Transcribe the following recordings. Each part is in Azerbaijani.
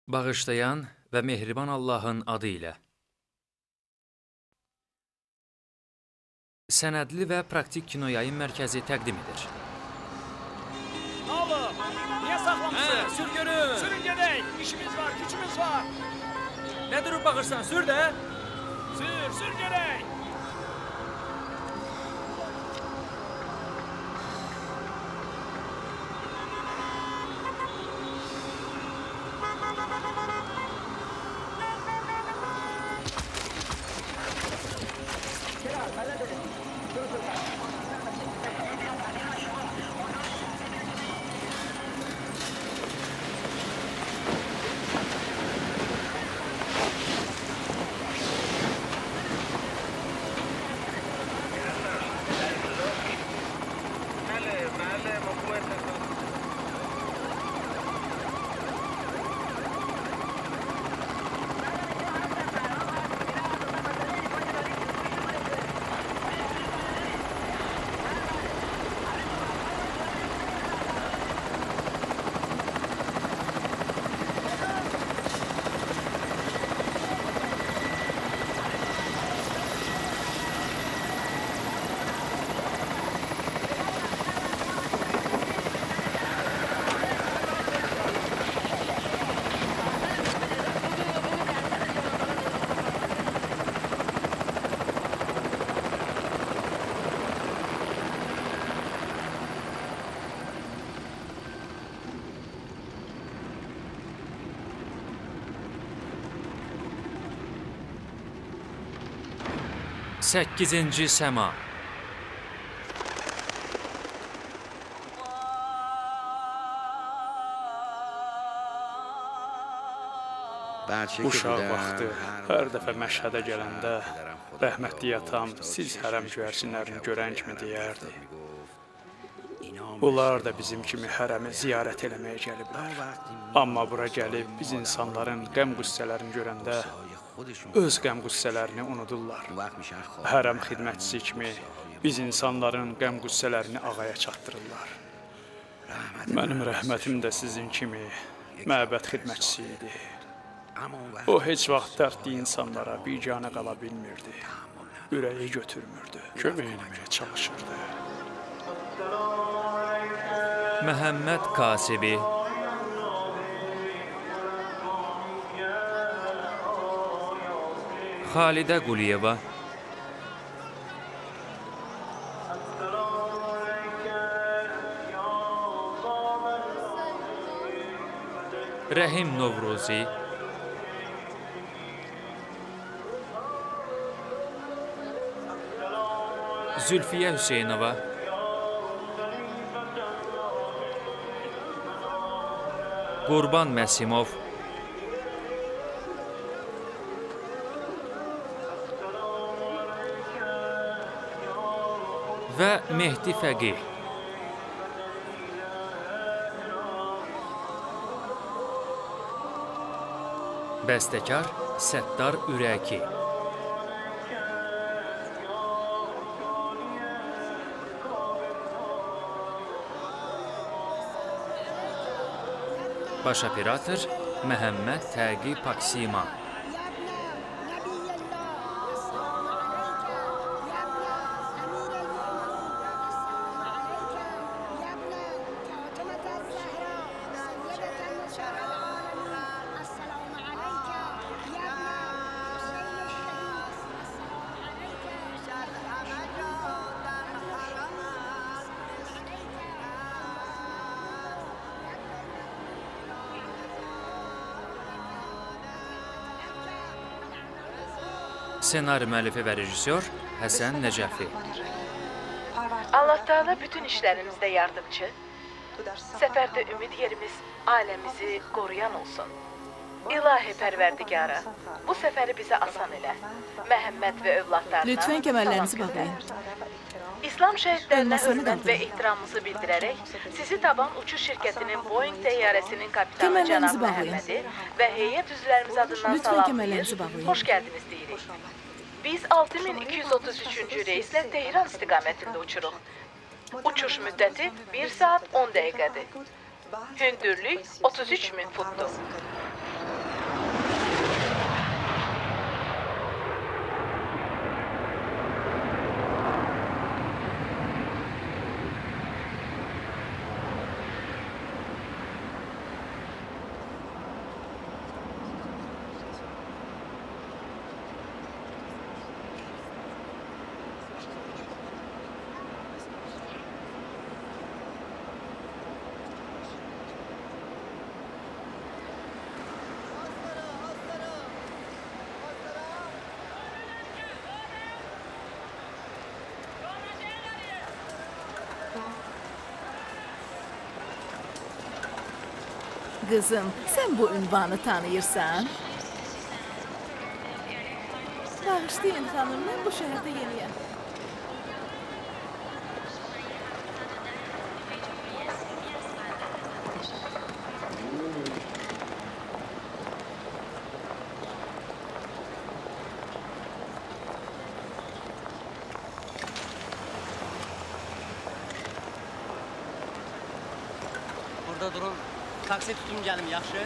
Bağışlayan və mehriban Allahın adı ilə. Sənədli və praktik kino yayın mərkəzi təqdim edir. Ne oldu? Niye saxlamışsın? Sür görün. Sürün gedək. İşimiz var, gücümüz var. Nə durub baxırsan, sür də. Sür gedək. Səkkizinci səma. Uşaq vaxtı hər dəfə Məşhədə gələndə rəhmətli atam siz hərəm göyərçinlərini görən kimi deyərdi. Bunlar da bizim kimi hərəmi ziyarət eləməyə gəliblər. Amma bura gəlib biz insanların qəm-qüssələrini görəndə öz qəm-qüssələrini unudurlar. Hərəm xidmətçisi kimi biz insanların qəm-qüssələrini ağaya çatdırırlar. Mənim rəhmətim də sizin kimi məbəd xidmətçisi idi. O heç vaxt dərdli insanlara biganə qala bilmirdi. Ürəyi götürmürdü, kömək eləməyə çalışırdı. Məhəmməd Kasibi. Xalidə Quliyeva. Rəhim Novruzi. Zülfiyə Hüseynova. Qurban Məsimov. Və Mehdi Fəqih. Bəstəkar Səttar Ürəki. Baş operator Məhəmməd Təqi Paksima. Senari müəllifi və rejissor Həsən Nəcəfi. Allah Teala bütün işlərimizdə yardımcı, səfərdə ümid yerimiz aləmizi qoruyan olsun. İlahi Pərverdigara, bu səfəri bizə asan elə. Məhəmməd və övladlarına Lütfən kəmərlərinizi bağlayın. İslam şəhidlərinə hörmət və ehtiramımızı bildirərək, sizi taban uçuş şirkətinin Boeing təyyarəsinin kapitanı cənab Məhəmmədi və heyət üzvlərimiz adından salamlayır, xoş gəldiniz deyirik. Biz 6233-cü reyslə Tehran istiqamətində uçuruq. Uçuş müddəti 1 saat 10 dəqiqədir. Hündürlük 33.000 futdur. Qızım, sən bu ünvanı tanıyırsan? Bağışlayın xanım, mən bu şəhərdə yeniyəm. Burada durun. Taksi tutum gəlim, yaxşı?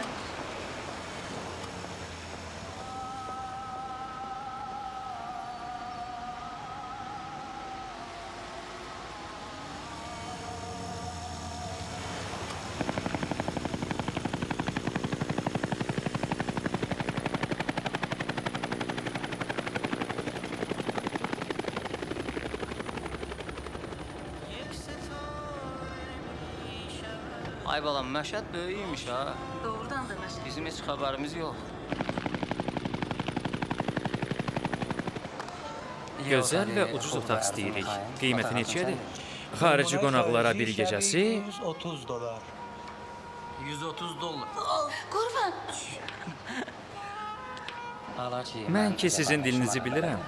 Ay balam, Məşəd böyüyümüş ha. Doğrudan da Məşəd. Bizim heç xəbərimiz yox. Gözəl və ucuz otaq istəyirik. Qiyməti neçədir? Xarici qonaqlara bir gecəsi 130 dolar. 130 dollar. Qurban. Mən ki sizin dilinizi bilirəm.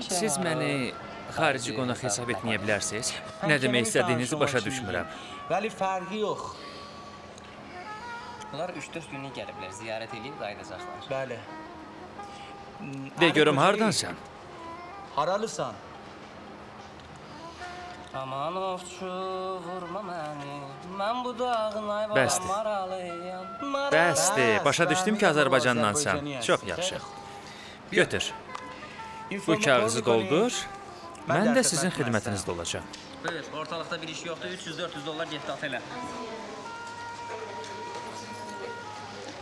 Siz məni xarici qonaq hesab etməyə bilərsiniz. Nə demək istədiyinizi başa düşmürəm. Vəli fərqi yox. Bunlar 3-4 günlük gəliblər, ziyarət edib qayıdacaqlar. Bəli. De görüm hardansan? Haralısan? Aman ovçu, vurma məni. Mən bu dağın ayvalı Bəsdir. maralıyam. Bəsdir, başa düşdüm ki Azərbaycandansan. Çox yaxşı. Götür. Bu kağızı doldur. Mən də sizin xidmətinizdə olacağam. Buyur, ortalıqda bir iş yoxdur, 300-400 dollar getdi otelə.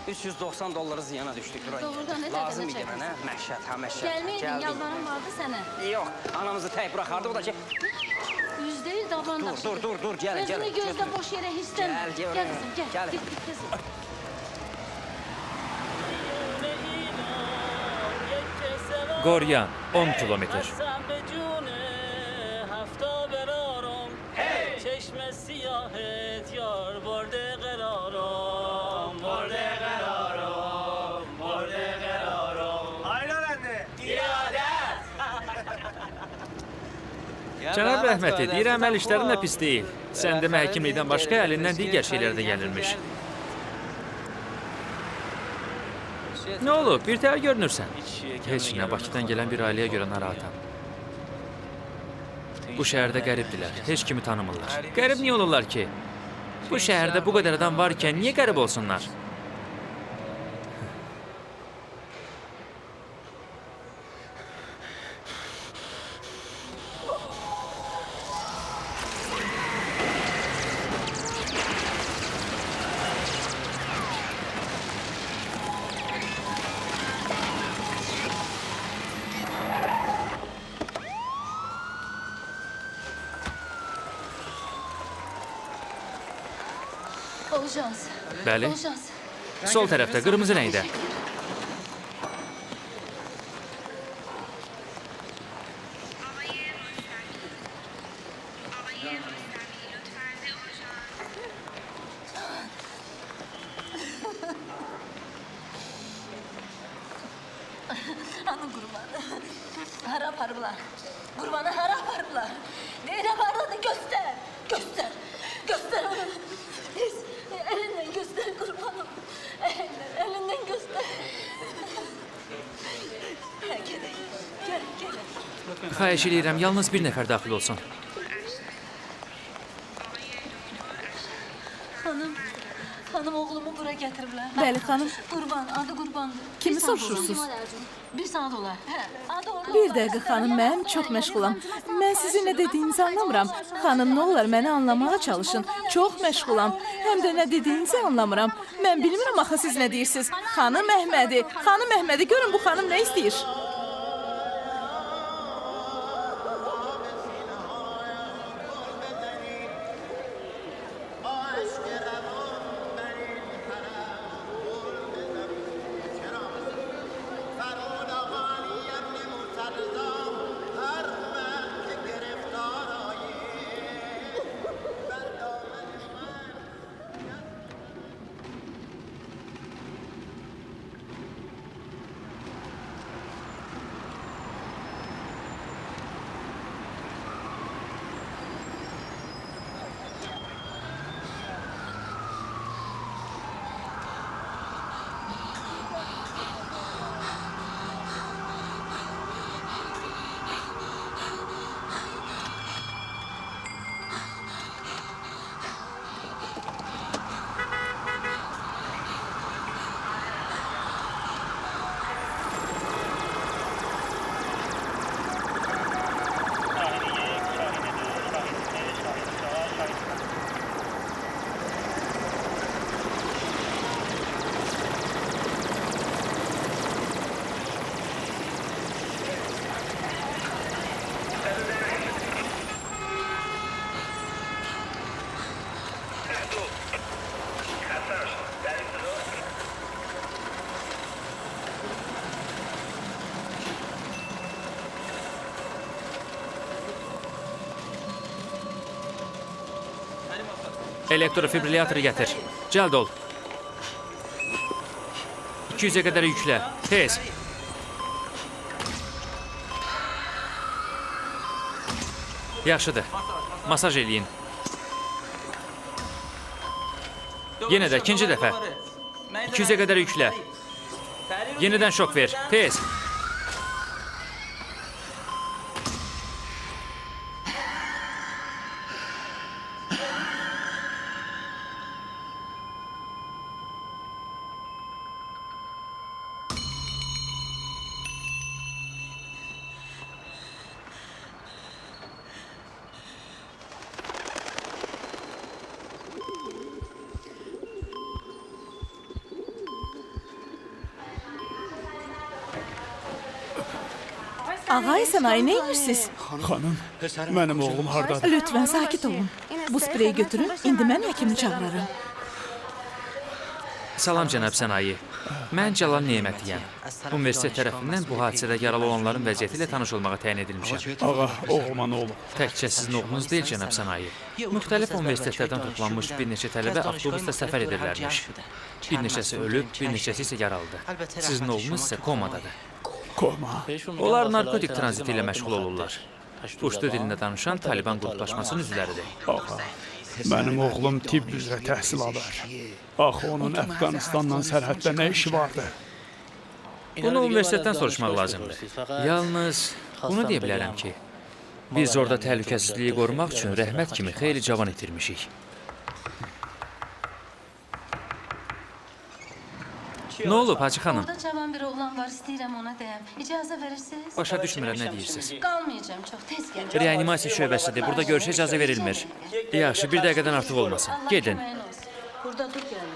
390 dolları ziyana düşdük buraya. Doğrudan nə Lazım dədənə idi mənə, Məşəd, ha Məşəd. Gəlməydin, yalvarım vardı sənə. Yox, anamızı tək buraxardı, o da ki... Yüzdeyiz davran Dur, gəlin, gəlin. Özünü gözlə boş yerə hissənmə. Gəl, gəl, Gəl qızım, gəl. gəlin. Get, get qızım. Qoryan, 10 kilometr. Cənab rəhməti, deyirəm əl işlərin də pis deyil. Sən demə həkimlikdən başqa əlindən digər şeylər də gəlirmiş. Nə olub? Bir təhər görünürsən. Heç nə, Bakıdan gələn bir ailəyə görə narahatam. Bu şəhərdə qəribdilər, heç kimi tanımırlar. Qərib niyə olurlar ki? Bu şəhərdə bu qədər adam varkən niyə qərib olsunlar? Olacağız. Bəli. Olacağız. Sol tərəfdə, qırmızı rəngdə. Hanım qurbanı. Hara aparıblar. Qurbanı hara aparıblar. Nereye aparıldın göster. Göster. Göster onu. Elinden göster qurbanım. Elinden göster. Gel. Xahiş edirəm, yalnız bir nəfər daxil olsun. Hanım oğlumu bura getiriblər. Bəli, xanım. Qurban, adı qurbandır. Kimi soruşursunuz? Bir saat olar. Adı orada. Bir dəqiqə xanım, mən çox məşğulam. Mən sizin nə dediyinizi anlamıram. Xanım, nə olar məni anlamağa çalışın. Çox məşğulam. Həm də nə dediyinizi anlamıram. Mən bilmirəm axı siz nə deyirsiniz. Xanım Əhmədi, görün bu xanım nə istəyir? Elektrofibrillatoru gətir. Cəld ol. 200-ə qədər yüklə. Tez. Yaxşıdır. Masaj eləyin. Yenə də ikinci dəfə. 200-ə qədər yüklə. Yenidən şok ver. Tez. Ağay Sənayi, nə edirsiniz? Xanım, mənim oğlum hardadır? Lütfən, sakit olun. Bu spreyi götürün, indi mən həkimi çağırarım. Salam cənab Sənayi. Mən Cəlal Nemətiyəm. Universitet tərəfindən bu hadisədə yaralı olanların vəziyyəti ilə tanış olmağa təyin edilmişəm. Ağa, oğluma nə olub? Təkcə sizin oğlunuz deyil cənab Sənayi. Müxtəlif universitetlərdən toplanmış bir neçə tələbə avtobusda səfər edirlərmiş. Bir neçəsi ölüb, bir neçəsi isə yaralıdır. Sizin oğlunuz isə komadadır. Koma. Onlar narkotik tranziti ilə məşğul olurlar. Puştu dilində danışan Taliban qruplaşmasının üzvləridir. Ağa, mənim oğlum tibb üzrə təhsil alır. Axı onun Əfqanistanla sərhəddə nə işi vardı? Bunu universitetdən soruşmaq lazımdır. Yalnız bunu deyə bilərəm ki, biz orada təhlükəsizliyi qorumaq üçün Rəhmət kimi xeyli cavan itirmişik. Nə olub Hacı xanım? Orada cavan bir oğlan var, istəyirəm ona deyəm. İcazə verirsiniz? Başa düşmürəm, nə deyirsiniz? Qalmayacağım, çox tez gələcəm. Reanimasiya şöbəsidir, burada görüşə icazə verilmir. Yaxşı, bir dəqiqədən artıq olmasın. Gedin. Burada dur gəlin.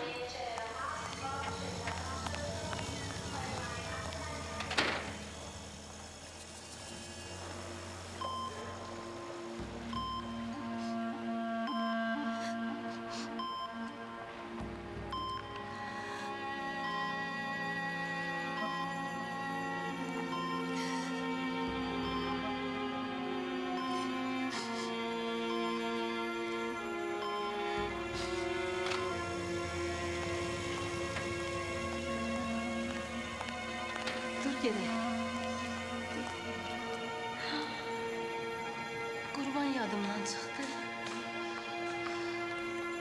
Qurban yadımdan çıxdı.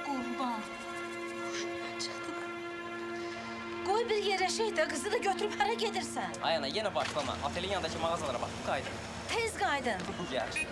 Qurban. Çıxdı. Qoy bir yerə şey də, qızı da götürüb hara gedirsən? Ay ana, yenə başlama. Otelin yanındakı mağazalara bax, qaydın. Tez qaydın. Yaxşı.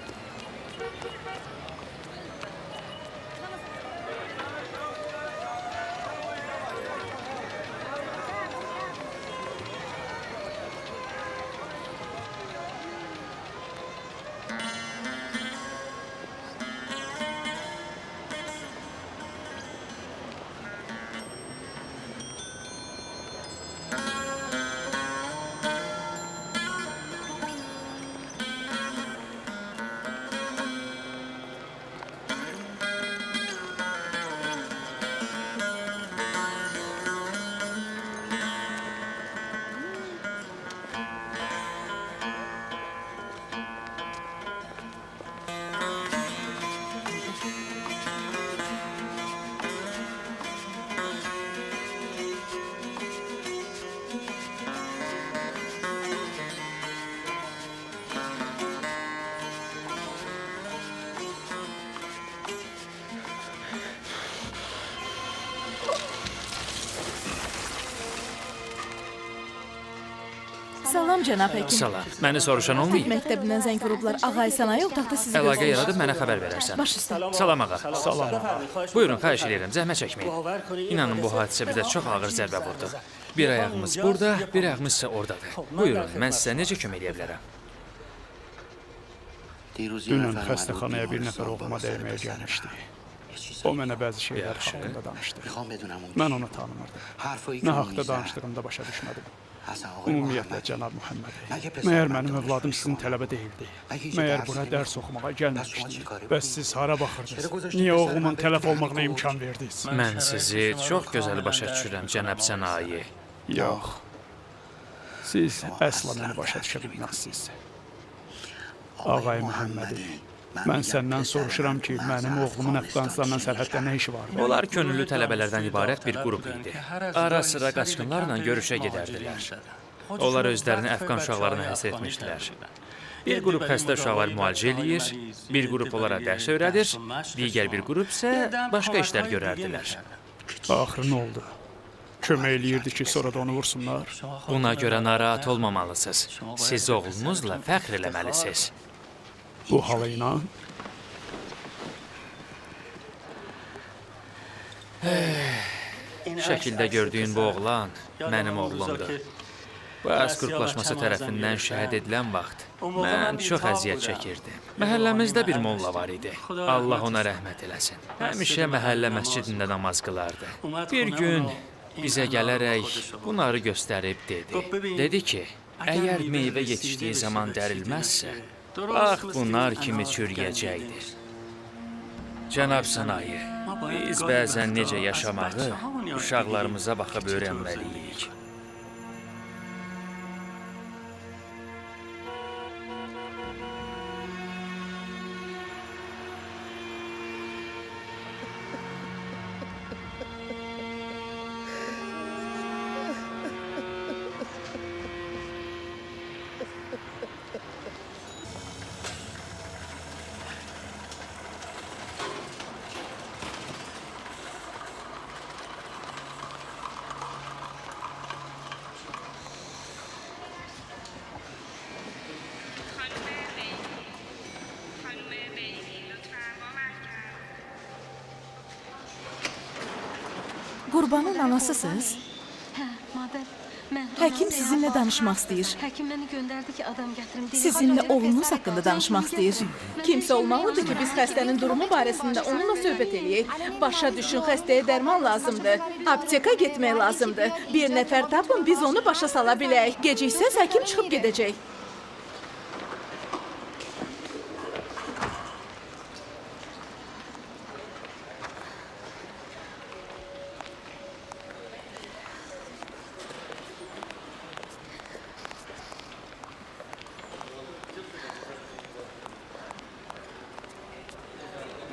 Salam cənab həkim. Salam. Məni soruşan olmayıb. Məktəbindən zəng vurublar. Ağay Sənayi otaqda sizi Əlaqə gözləyir. yaradıb mənə xəbər verərsən. Baş üstə. Salam ağa. Salam. Buyurun, xahiş edirəm, zəhmət çəkməyin. İnanın bu hadisə bizə çox ağır zərbə vurdu. Bir ayağımız burada, bir ayağımız isə oradadır. Buyurun, mən sizə necə kömək edə bilərəm? Dünən xəstəxanaya bir nəfər oğluma dəyməyə gəlmişdi. O mənə bəzi şeylər haqqında danışdı. Mən onu tanımırdım. Nə haqda danışdığımda başa düşmədim. Ümumiyyətlə, cənab Muhammed, məyər mənim övladım sizin tələbə deyildi? Məyər bura dərs oxumağa gəlməmişdi? Bəs siz hara baxırdınız? Niyə oğlumun tələf olmağına imkan verdiniz? Mən sizi çox gözəl başa düşürəm, cənab Sənayi. Yox, siz əsla məni başa düşə bilməzsiniz. Ağay Muhammedi Mən səndən soruşuram ki, mənim oğlumun Əfqanistandan sərhəddə nə işi var? Onlar könüllü tələbələrdən ibarət bir qrup idi. Ara sıra qaçqınlarla görüşə gedərdilər. Onlar özlərini Əfqan uşaqlarına həsr etmişdilər. Bir qrup xəstə uşaqlar müalicə eləyir, bir qrup onlara dərs öyrədir, digər bir qrup isə başqa işlər görərdilər. Axırı nə oldu? Kömək eləyirdi ki, sonra da onu vursunlar. Buna görə narahat olmamalısınız. Siz oğlunuzla fəxr eləməlisiniz. Bu hala inan. Şəkildə gördüyün bu oğlan mənim oğlumdur. Bu əsqurtlaşması tərəfindən şəhid edilən vaxt mən çox əziyyət çəkirdim. Məhəlləmizdə bir molla var idi. Allah ona rəhmət eləsin. Həmişə məhəllə məscidində namaz qılardı. Bir gün bizə gələrək bunları göstərib dedi. Dedi ki, əgər meyvə yetişdiyi zaman dərilməzsə, bax bunlar kimi çürüyəcəkdir. Cənab Sənayi, biz bəzən necə yaşamağı uşaqlarımıza baxıb öyrənməliyik. Qurbanın anasısınız? Hə, madəm mən... Həkim sizinlə danışmaq istəyir. Həkim məni göndərdi ki, adam gətirim. Sizinlə oğlunuz haqqında danışmaq istəyir. Kimsə olmalıdır ki, biz xəstənin durumu barəsində onunla söhbət eləyək. Başa düşün, xəstəyə dərman lazımdır. Apteka getmək lazımdır. Bir nəfər tapın, biz onu başa sala bilək. Geciksəz, həkim çıxıb gedəcək.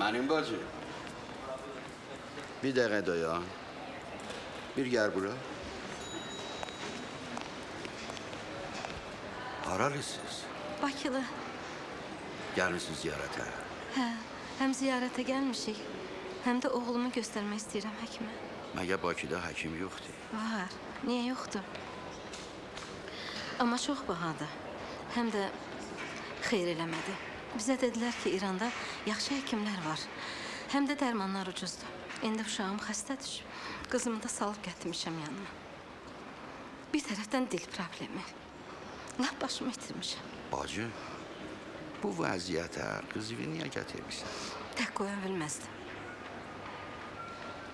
Mənim bacı, bir dəqiqə dayan, bir gəl bura. Haralısınız? Bakılı. Gəlmişsiniz ziyarətə. Hə, həm ziyarətə gəlmişik, həm də oğlumu göstərmək istəyirəm həkimə. Məgə Bakıda həkim yoxdur? Var, niyə yoxdur? Amma çox bahadır, həm də xeyr eləmədi. Bizə dedilər ki, İranda yaxşı həkimlər var, həm də dərmanlar ucuzdur. İndi uşağım xəstədir, qızımı da salıb gətirmişəm yanıma. Bir tərəfdən dil problemi, lap başımı itirmişəm. Bacı, bu vəziyyətə qızıvı niyə gətirmişsən? Tək qoya bilməzdim.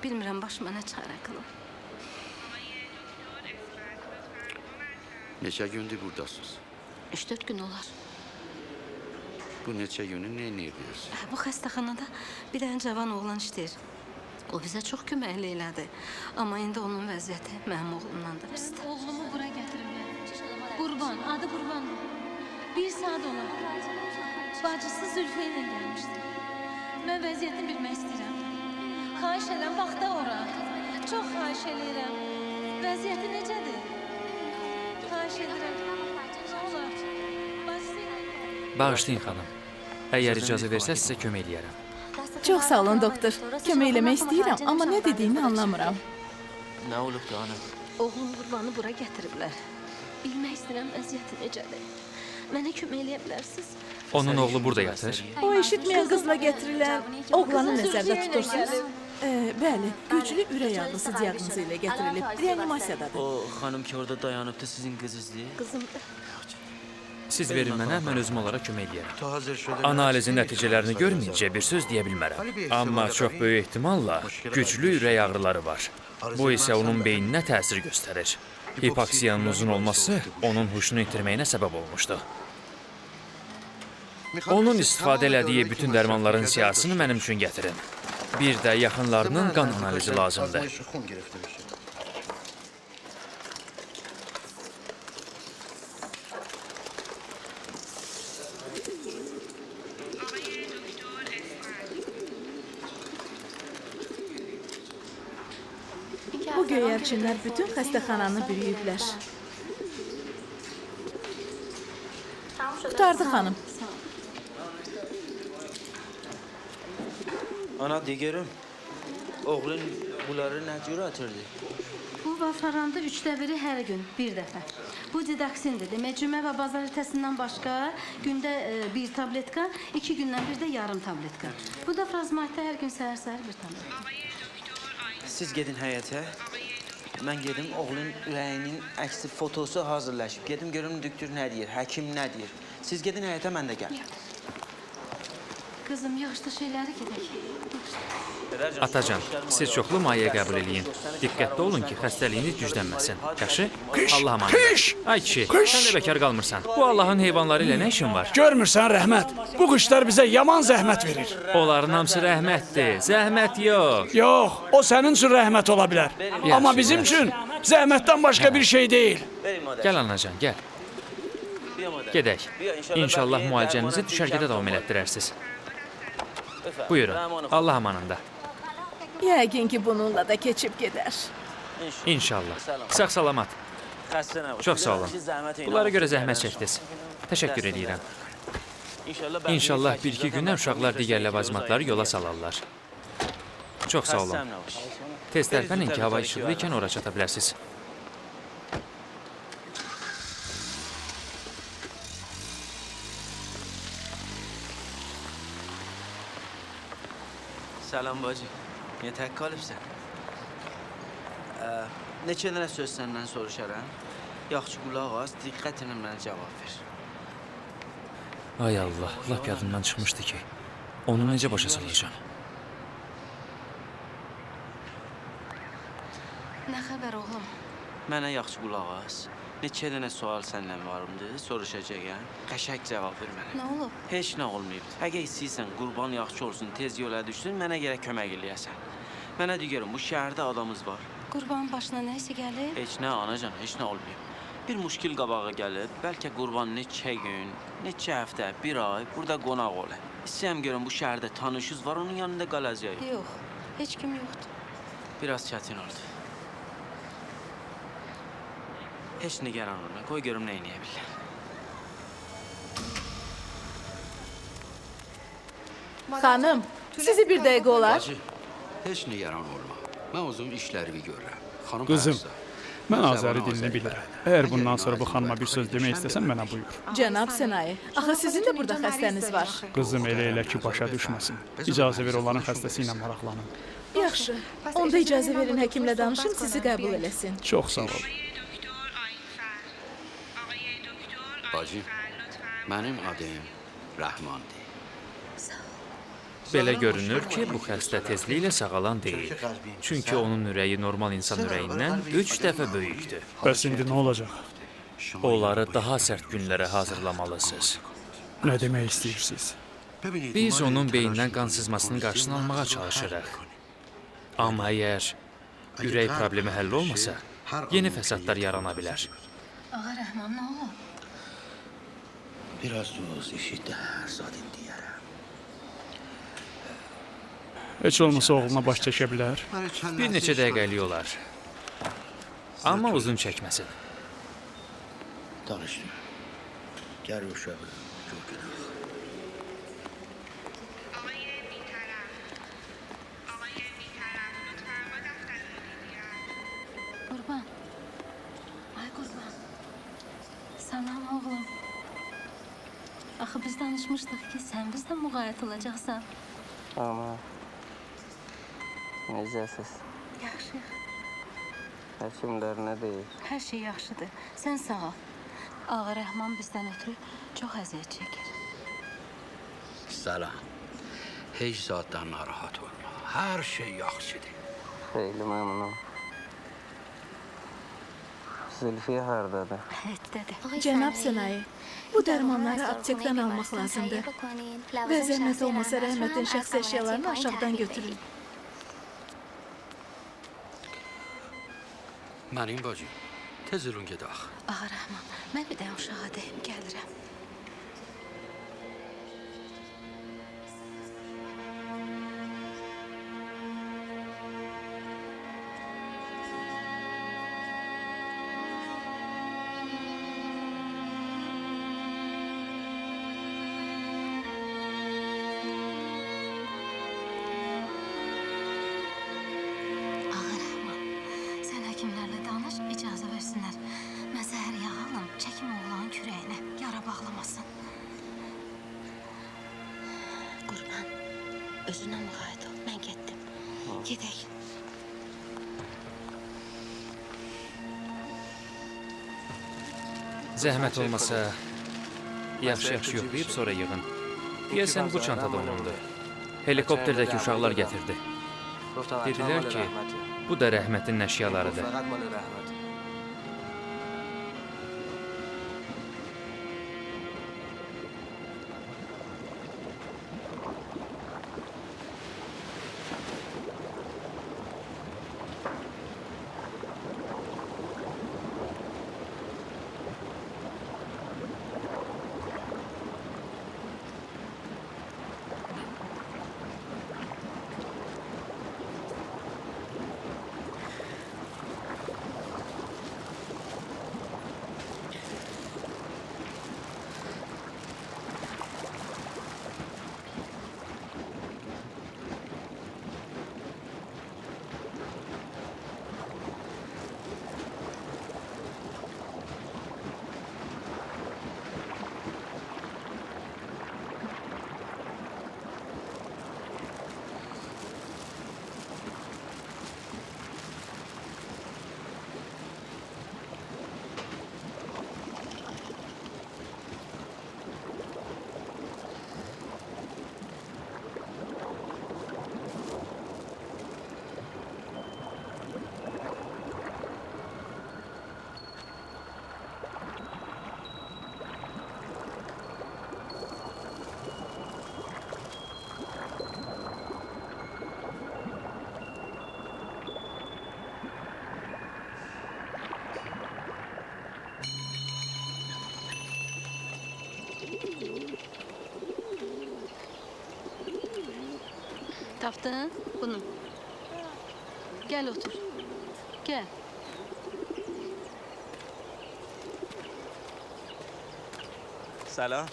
Bilmirəm, başıma nə çarə qılım. Neçə gündür buradasınız? 3-4 gün olar. Bu neçə günü nə ediyorsun? Bu xəstəxanada bir dənə cavan oğlan işləyir. O bizə çox köməkli elədi. Amma indi onun vəziyyəti mənim oğlumdan da pisdir. Oğlumu bura gətiriblər. Qurban, adı Qurbandır. 1 saat olar. Bacısı Zülfə ilə gəlmişdi. Mən vəziyyətini bilmək istəyirəm. Xahiş edirəm, bax da ora. Çox xahiş edirəm. Vəziyyəti necədir? Xahiş edirəm. Nə olar? Bağışlayın xanım. Əgər icazə versəz sizə kömək eləyərəm. Çox sağ olun doktor. Kömək eləmək istəyirəm, amma nə dediyini anlamıram. Nə olubdu ana? Oğlum Qurbanı bura gətiriblər. Bilmək istəyirəm vəziyyəti necədir. Mənə kömək eləyə bilərsiniz? Onun oğlu burada yatır. O eşitməyən qızla gətirilən oğlanı nəzərdə tutursunuz? Bəli, güclü ürək ağrısı diaqnozu ilə gətirilib. Reanimasiyadadır. O xanım ki orada dayanıbdı sizin qızınızdır? Qızımdır. Siz verin mənə, mən özüm olaraq kömək eləyərəm. Analizin nəticələrini görməyincə bir söz deyə bilmərəm. Amma çox böyük ehtimalla güclü ürək ağrıları var. Bu isə onun beyninə təsir göstərir. Hipoksiyanın uzun olması onun huşunu itirməyinə səbəb olmuşdu. Onun istifadə elədiyi bütün dərmanların siyahısını mənim üçün gətirin. Bir də yaxınlarının qan analizi lazımdır. göyərçinlər bütün xəstəxananı bürüyüblər. Qurtardı xanım. Ana de görüm. Oğlun bunları nə cür atırdı? Bu vafaranda 3də biri hər gün, bir dəfə. Bu didaksindir. Demək, cümə və bazar ertəsindən başqa gündə bir tabletka, 2 gündən bir də yarım tabletka. Bu da frazmaytda hər gün səhər-səhər bir tabletka. Siz gedin həyətə. Mən gedim, oğlun ürəyinin əksi fotosu hazırlaşıb. Gedim görüm doktor nə deyir, həkim nə deyir. Siz gedin həyətə, mən də gəl. Qızım, yaxşı şeyləri gedək. Atacan, siz çoxlu maye qəbul eləyin. Diqqətli olun ki, xəstəliyiniz güclənməsin. Yaxşı? Allah amanında. Ay kişi, sən də bekar qalmırsan. Bu Allahın heyvanları ilə nə işin var? Görmürsən Rəhmət, bu quşlar bizə yaman zəhmət verir. Onların hamısı rəhmətdir, zəhmət yox. Yox, o sənin üçün rəhmət ola bilər. Amma bizim üçün zəhmətdən başqa bir şey deyil. Gəl anacan, gəl. Gedək. İnşallah müalicənizi düşərgədə davam elətdirərsiniz. Buyurun, Allah amanında. Yəqin ki, bununla da keçib gedər. İnşallah. Sağ-salamat. Çox sağ olun. Bunlara görə zəhmət çəkdiniz. Təşəkkür edirəm. İnşallah bir-iki gündən uşaqlar digər ləvazimatları yola salarlar. Çox sağ olun. Tez tərpənin ki, hava işıqlı ikən ora çata bilərsiniz. Salam bacı. Niyə tək qalıbsan? Neçə dənə söz səndən soruşaram? Yaxşı qulaq az, diqqətlə mənə cavab ver. Ay Allah, lap yadımdan çıxmışdı ki, onu necə başa salacağım? Nə xəbər oğlum? Mənə yaxşı qulaq az. Neçə dənə sual səndən varımdır, soruşacağım. Qəşəng cavab ver mənə. Nə olub? Heç nə olmayıb. Əgər istəyirsən, qurban yaxşı olsun, tez yola düşsün, mənə gərək kömək eləyəsən. Mənə deyirəm, bu şəhərdə adamız var. Qurban başına nəsə gəlir? Heç nə, anacan, heç nə olmayıb. Bir müşkil qabağa gəlib, bəlkə qurban neçə gün, neçə həftə, bir ay burada qonaq olar. İstəyəm görüm, bu şəhərdə tanışız var, onun yanında qalacaq. Yox, heç kim yoxdur. Biraz çətin oldu. Heç nigaran olma, qoy görüm nə eləyə bilirlər. Xanım, sizi bir dəqiqə olar. Bacı, heç nigaran olma. Mən uzun işlərimi görürəm. Xanım Qızım, xərcdə. mən Azəri dilini bilirəm. Əgər bundan sonra bu xanıma bir söz demək istəsən, mənə buyur. Cənab Sənayi, axı sizin də burada xəstəniz var. Qızım elə ki, başa düşməsin. İcazə ver onların xəstəsi ilə maraqlanın. Yaxşı, onda icazə verin həkimlə danışım, sizi qəbul eləsin. Çox sağ ol. Bacı, mənim adım Rəhmandır. Belə görünür ki, bu xəstə tezliklə sağalan deyil. Çünki onun ürəyi normal insan ürəyindən 3 dəfə böyükdür. Bəs indi nə olacaq? Onları daha sərt günlərə hazırlamalısınız. Nə demək istəyirsiniz? Biz onun beynindən qan sızmasının qarşısını almağa çalışırıq. Amma əgər ürək problemi həll olmasa, yeni fəsadlar yarana bilər. Ağa Rəhman, nə olub? Biraz düz işitdə hər zadın deyərəm. Heç olmasa oğluna baş çəkə bilər. Bir neçə dəqiqəlik olar. Amma uzun çəkməsin. Danışdım. Gəl uşağı, gör gedək. Qurban. Ay qurban. Salam oğlum. Axı biz danışmışdıq ki, sən bizdən müğayət olacaqsan. Ama necəsiz? Yaxşı. Həkimlər nə deyir? Hər şey yaxşıdır. Sən sağ ol. Ağa Rəhman bizdən ötürü çox əziyyət çəkir. Salam. Heç zatdan narahat olma. Hər şey yaxşıdır. Xeyli məmnunum. Zülfiyə hardadır? Həyətdədir. Cənab Sənayi, bu dərmanları aptekdən almaq lazımdır. Və zəhmət olmasa Rəhmətin şəxsi əşyalarını aşağıdan götürün. Mənim bacı, tez olun gedək. Ağa Rəhman, mən bir də uşağa deyim, gəlirəm. bağlamasın. Qurban, özünə müğayət ol. Mən getdim. Gedək. Zəhmət olmasa, yaxşı-yaxşı yoxlayıb sonra yığın. Deyəsən bu çantada onundur. Helikopterdəki uşaqlar gətirdi. Dedilər ki, bu da rəhmətin əşyalarıdır. Tapdın bunu. Gəl otur. Gəl. Salam.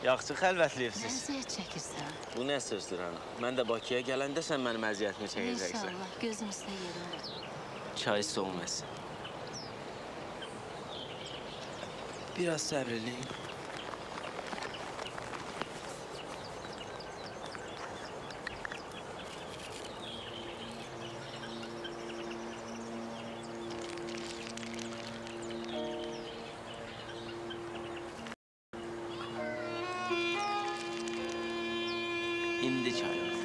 Yaxşı xəlvətliyirsiz. Əziyyət çəkirsən. Bu nə sözdür ana? Mən də Bakıya gələndə sən mənim əziyyətimi çəkəcəksən. İnşallah, gözümüzdə yerin var. Çay soğumasın. Biraz səbr eləyin. İndi çayımız.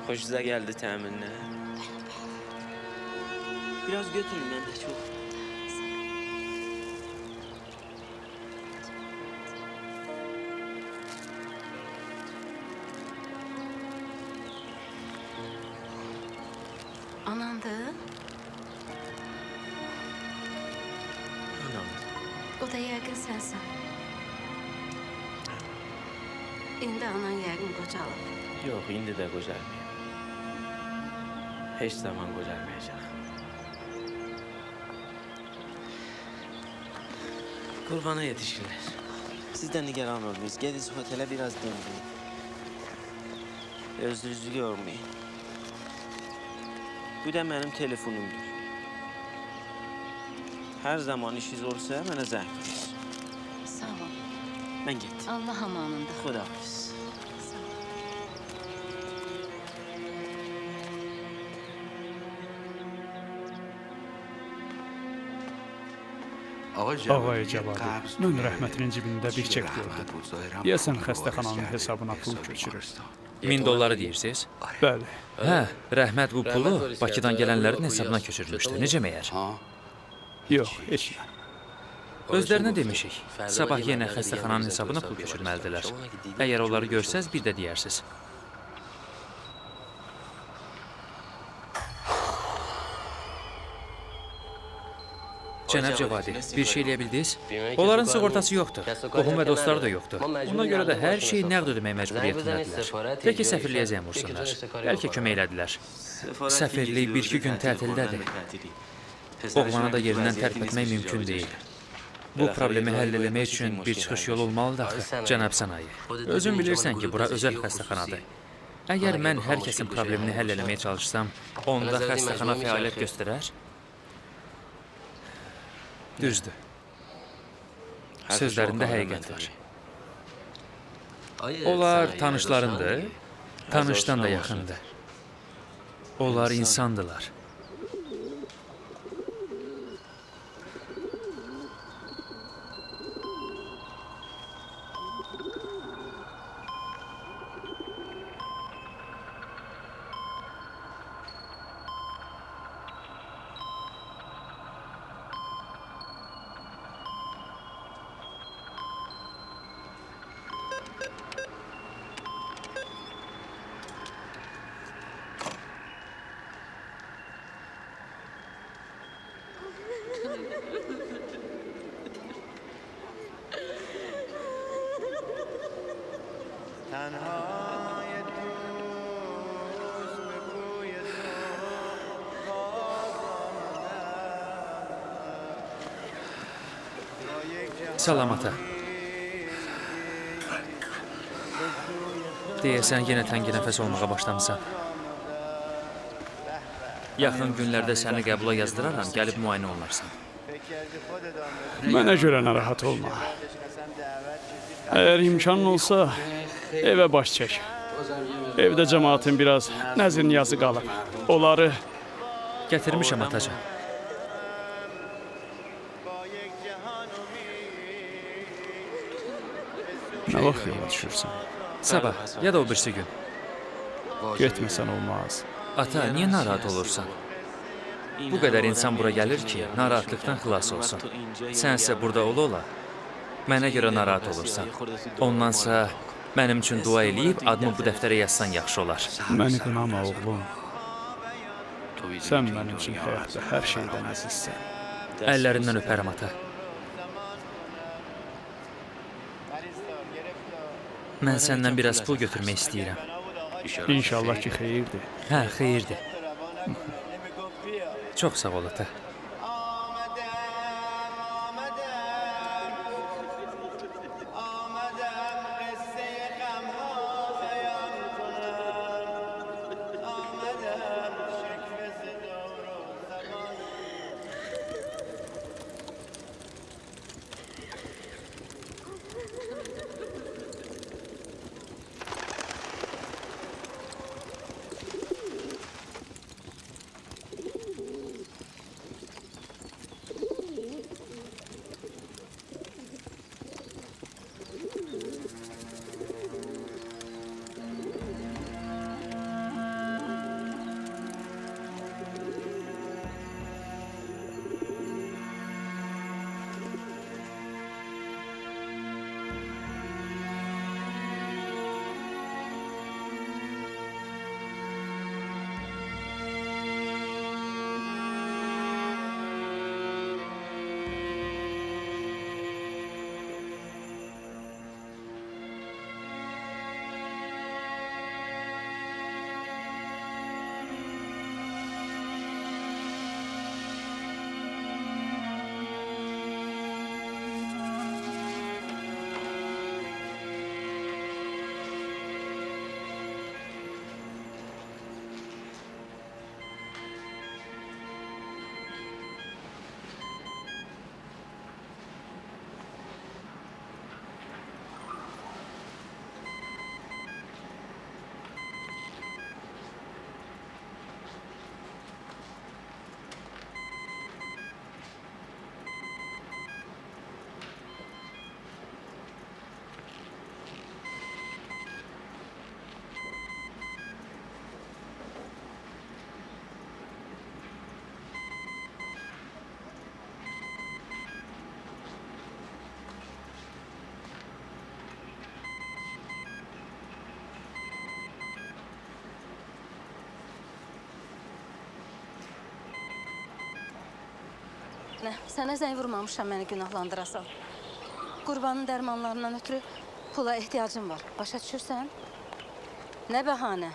Xoşunuza gəldi təminlə. Biraz götürün, mən də çox. Anandır? Anamdır. O da yəqin sənsən. İndi anan yəqin qocalıb. Yox, indi də qocalmayım. Heç zaman qocalmayacaq. Qurbana yetişirlər. Siz də nigaran olmayız. Gediniz otelə biraz dinləyin. Özünüzü yormayın. Bu da mənim telefonumdur. Hər zaman işiniz olsa mənə zəng verin. Sağ ol. Mən getdim. Allah amanında. Xudahafiz. Ağay Cəvadi, mən rəhmətinin cibində bir çek gördüm. Deyəsən xəstəxananın hesabına pul köçürür. $1000 deyirsiz? Bəli. Hə, rəhmət bu pulu Bakıdan gələnlərin hesabına köçürmüşdü. Necə məyər? Yox, heç nə. Özlərinə demişik. Sabah yenə xəstəxananın hesabına pul köçürməlidirlər. Əgər onları görsəz, bir də deyərsiz. Cənab Cəvadi, bir şey eləyə bildiniz? Onların sığortası yoxdur. Qohum və dostları da yoxdur. Ona görə də hər şeyi nəqd ödəmək məcburiyyətindədirlər. Tək səfirliyə zəng vursunlar. Bəlkə kömək elədilər. Səfirlik 1-2 gün tətildədir. Oğlanı da yerindən tərk etmək mümkün deyil. Bu problemi həll eləmək üçün bir çıxış yolu olmalıdır axı, cənab sənaye. Özün bilirsən ki, bura özəl xəstəxanadır. Əgər mən hər kəsin problemini həll eləməyə çalışsam, onda xəstəxana fəaliyyət göstərər? Düzdür. Sözlərində həqiqət var. Onlar tanışlarındır, tanışdan da yaxındır. Onlar insandılar. Salamata. Deyəsən, yenə təngi nəfəs olmağa başlamısan. Yaxın günlərdə səni qəbula yazdıraram, gəlib müayinə olunarsan. Mənə görə narahat olma. Əgər imkanın olsa, evə baş çək. Evdə cəmaatın biraz nəzir-niyazı qalıb. Onları gətirmişəm atacan. Nə vaxt yola düşürsən? Sabah, ya da o birisi gün. Getməsən olmaz. Ata, niyə narahat olursan? Bu qədər insan bura gəlir ki, narahatlıqdan xilas olsun. Sənsə burada ola-ola, mənə görə narahat olursan. Ondansa mənim üçün dua eləyib, adımı bu dəftərə yazsan yaxşı olar. Məni qınama, oğlum. Sən mənim üçün həyatda hər şeydən əzizsən. Əllərindən öpərəm, ata. Mən səndən biraz pul götürmək istəyirəm. İnşallah ki, xeyirdir. Hə, xeyirdir. Çox sağ ol, ata. Sənə zəng vurmamışam məni günahlandırasan. Qurbanın dərmanlarından ötürü pula ehtiyacım var. Başa düşürsən? Nə bəhanə?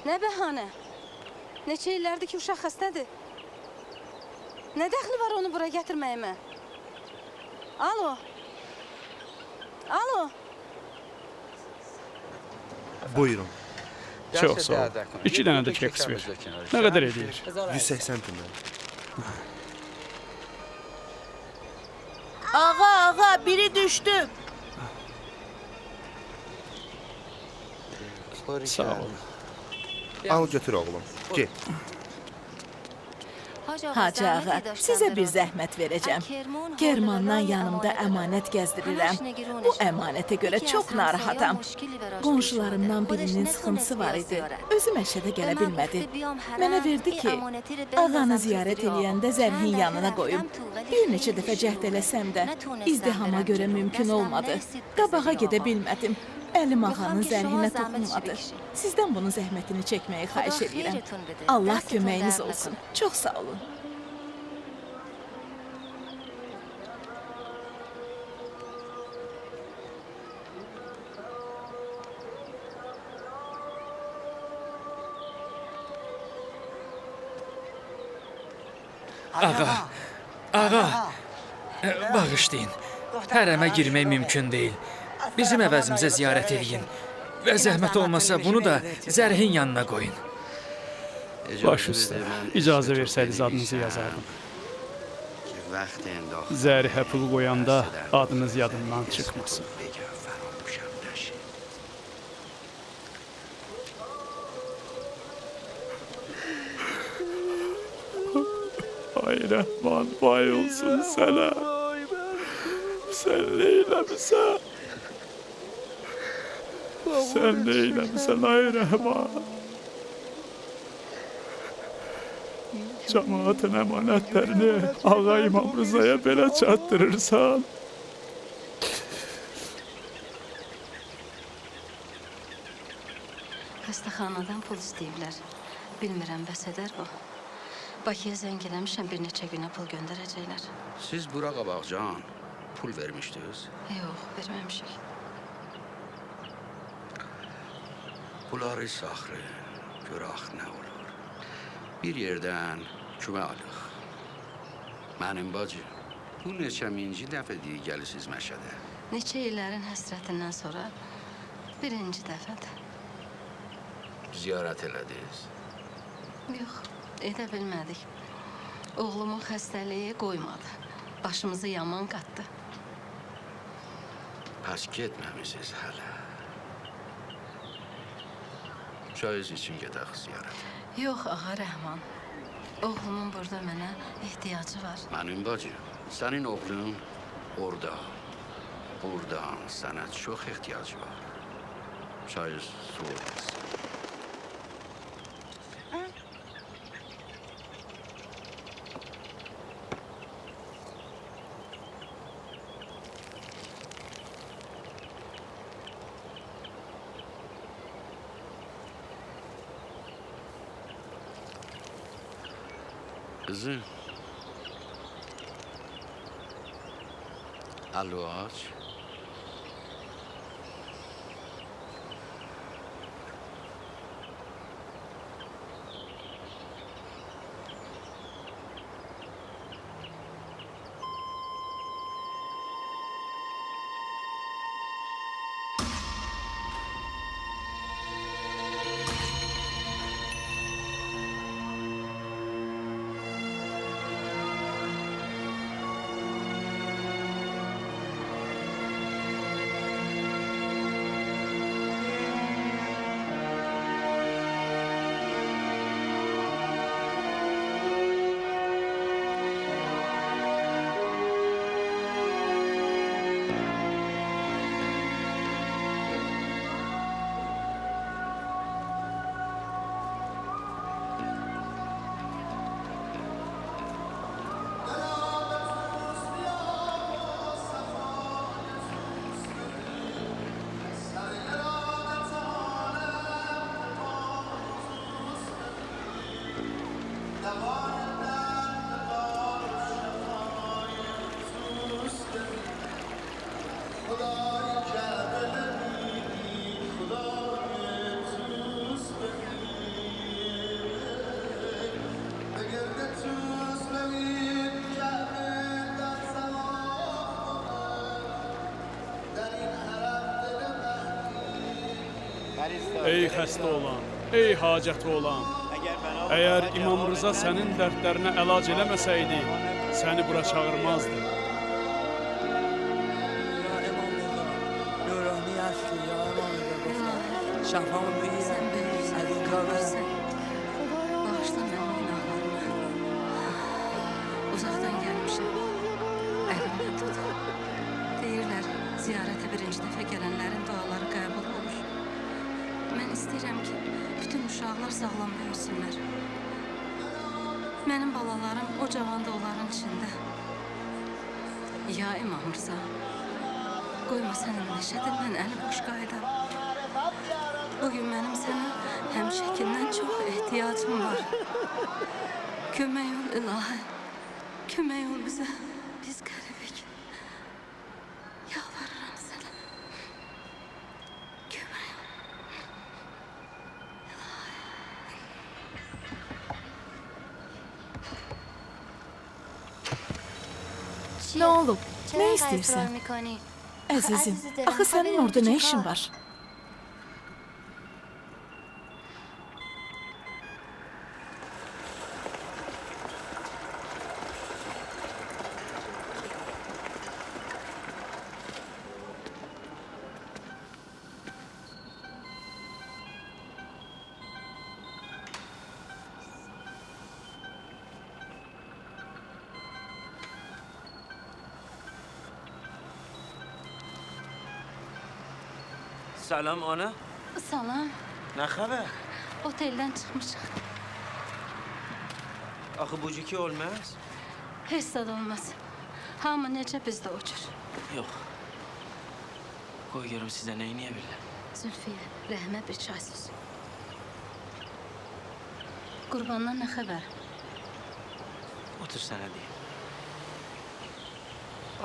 Nə bəhanə? Neçə illərdir ki, uşaq xəstədir. Nə dəxli var onu bura gətirməyimə? Alo? Alo? Buyurun. Çox sağ ol. 2 dənə də keks ver. Nə qədər edir? 180 tümən. Ağa, biri düşdü. Sağ ol. Al götür oğlum. Get. Hacı ağa, sizə bir zəhmət verəcəm. Germandan yanımda əmanət gəzdirirəm. Bu əmanətə görə çox narahatam. Qonşularımdan birinin sıxıntısı var idi. Özü məşədə gələ bilmədi. Mənə verdi ki, ağanı ziyarət eləyəndə zərhin yanına qoyum. Bir neçə dəfə cəhd eləsəm də, izdihama görə mümkün olmadı. Qabağa gedə bilmədim. Əlim ağanın zərhinə toxunmadı. Sizdən bunun zəhmətini çəkməyi xahiş edirəm. Allah köməyiniz olsun. Çox sağ olun. Ağa, bağışlayın. Hərəmə girmək mümkün deyil. Bizim əvəzimizə ziyarət eləyin. Və zəhmət olmasa bunu da zərhin yanına qoyun. Baş üstə. İcazə versəydiniz adınızı yazardım. Zərhə pul qoyanda adınız yadından çıxmasın. Ay Rəhman, vay olsun sənə. Sən neyləmisən? Sən neyləmisən, ay Rəhman? Cəmaatın əmanətlərini Ağa İmam Rızaya belə çatdırırsan. Xəstəxanadan pul istəyiblər. Bilmirəm, bəs edər bu. Bakıya zəng eləmişəm, bir neçə günə pul göndərəcəklər. Siz bura qabaqcan pul vermişdiniz? Yox, verməmişik. Bunları saxlı, görək nə olur. Bir yerdən kümə alıq. Mənim bacı, bu neçə minci dəfədir gəlisiz Məşədə. Neçə illərin həsrətindən sonra birinci dəfədir. Ziyarət elədiniz? Yox, edə bilmədik. Oğlumun xəstəliyi qoymadı. Başımızı yaman qatdı. Pəs getməmisiniz hələ. Çayız için gedək ziyarət. Yox, Ağa Rəhman. Oğlumun burada mənə ehtiyacı var. Mənim bacı, sənin oğlun orada. Buradan sənə çox ehtiyacı var. Çayız su olmasın. Kızım. Alo aç. Ey xəstə olan, ey hacəti olan, əgər İmam Rıza sənin dərdlərinə əlac eləməsəydi, səni bura çağırmazdı. Şafamı büyüyür, əzin qalır. Bağışla mənim günahlarımı. Uzaqdan gəlmişəm. Əlimdən tut. Deyirlər, ziyarətə birinci dəfə gələnlərin duaları qəbul olur. Mən istəyirəm ki, bütün uşaqlar sağlam böyüsünlər. Mənim balalarım o cavanda onların içində. Ya İmam Rıza, qoyma sənin neşədir, mən əli boş qaydam. Bugün mənim sənə həmişəkindən çox ehtiyacım var. Kömək ol ilahi, kömək ol bizə. Biz qəribik. Yalvarıram sənə. Kömək ol. Nə olub? Nə istəyirsən? Əzizim, axı sənin orada nə işin var? Salam ana. Salam. Nə xəbər? Oteldən çıxmışıq. Axı bu ciki olmaz. Heç zad olmaz. Hamı necə bizdə uçur. Yox. Qoy görüm sizə nə eləyə bilirəm. Zülfiyə, Rəhmə bir çay sus. Qurbandan nə xəbər? Otur sənə deyim.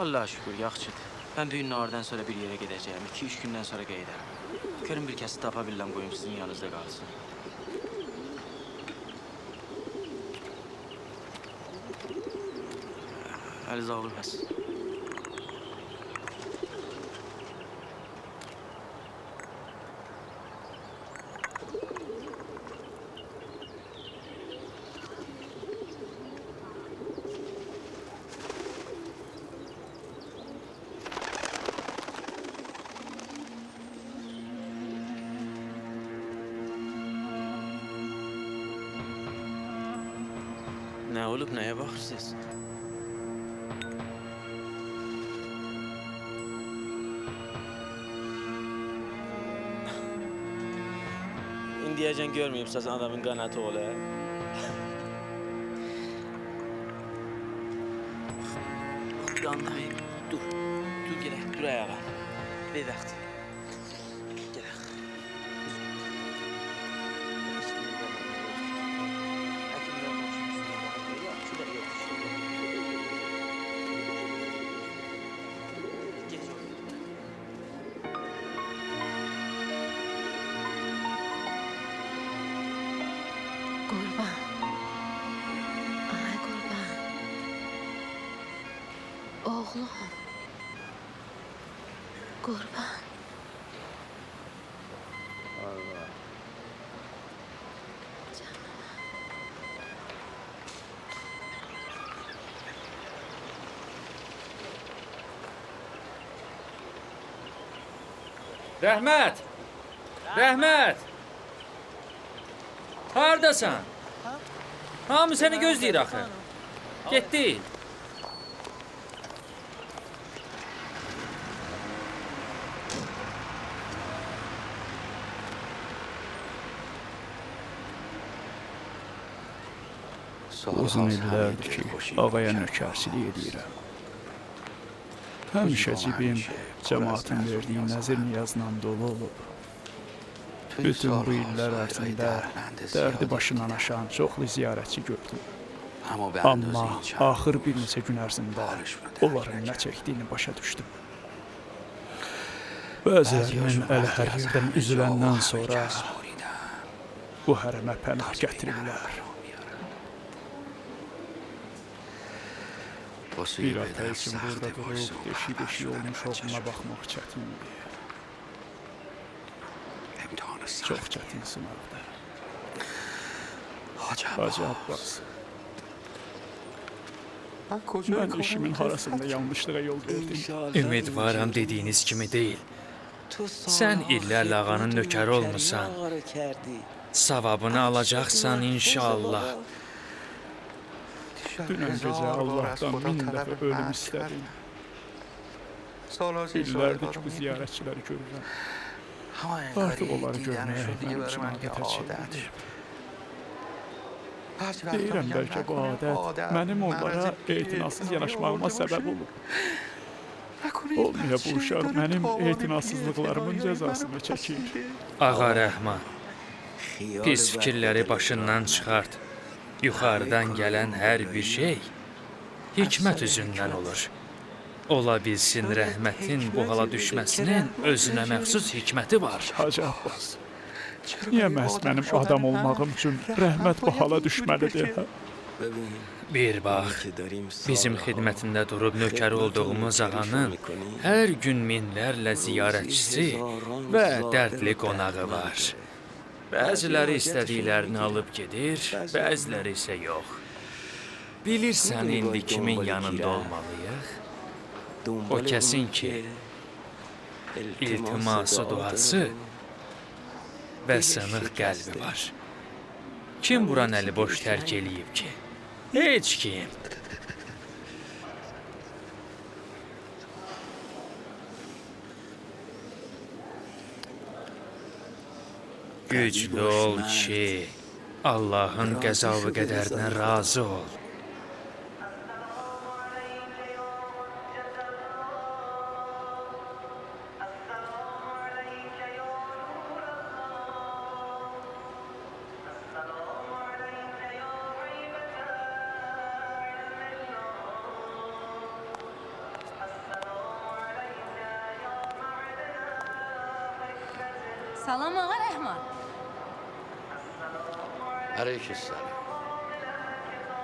Allah'a şükür, yaxşıdır. Ben bugün nardan sonra bir yere gideceğim. 2-3 gündən sonra qeydərəm. Görün bir kəsi tapa biləm, qoyum sizin yanınızda qalsın. Əli zağlı bəs. Nə olub, nəyə baxırsınız? İndiyəcən görməyibsiniz adamın qanatı ola. Anlayın, dur gələk, dur ayağa. Bir vaxt. Qurban. Ay qurban. Oğlum. Qurban. Allah. Rəhmət! Rəhmət! Hardasan? Hamı səni gözləyir axı. Getdi. Uzun illərdir ki, ağaya nökərçilik edirəm. Həmişə cibim cəmaatın verdiyi nəzir niyazla dolu olub. Bütün bu illər ərzində dərdi başından aşan çoxlu ziyarətçi gördüm. Amma axır bir neçə gün ərzində onların nə çəkdiyini başa düşdüm. Bəzilərinin əli hər yerdən üzüləndən sonra bu hərəmə pənah gətirirlər. Bir ata üçün burada durub deşik-deşik olmuş oğluna baxmaq çətindir. Çox çətin sınaqdır. Hacı Abbas. Mən işimin harasında yanlışlığa yol verdim. Ümidvaram dediyiniz kimi deyil. Sən illərlə ağanın nökəri olmusan. Savabını alacaqsan inşallah. Dünən gecə Allahdan 1000 dəfə ölüm istədim. İllərdir ki, bu ziyarətçiləri görürəm. Artıq onları görməyə mənim üçün adətə çevrilib. Deyirəm, bəlkə bu adət mənim onlara etinasız yanaşmağıma səbəb olub. Olmaya bu uşaq mənim etinasızlıqlarımın cəzasını çəkir. Ağa Rəhman, pis fikirləri başından çıxart. Yuxarıdan gələn hər bir şey hikmət üzündən olur. Ola bilsin rəhmətin bu hala düşməsinin özünə məxsus hikməti var. Hacı Abbas, niyə məhz mənim adam olmağım üçün rəhmət bu hala düşməlidir? Bir bax, bizim xidmətində durub nökəri olduğumuz ağanın hər gün minlərlə ziyarətçisi və dərdli qonağı var. Bəziləri istədiklərini alıb gedir, bəziləri isə yox. Bilirsən indi kimin yanında olmalıyıq? O kəsin ki, iltiması, duası və sınıq qəlbi var. Kim buranı əli boş tərk eləyib ki? Heç kim. Güclü ol ki, Allahın qəza və qədərinə razı ol. Salam ağa Rəhman. Aleykümselam.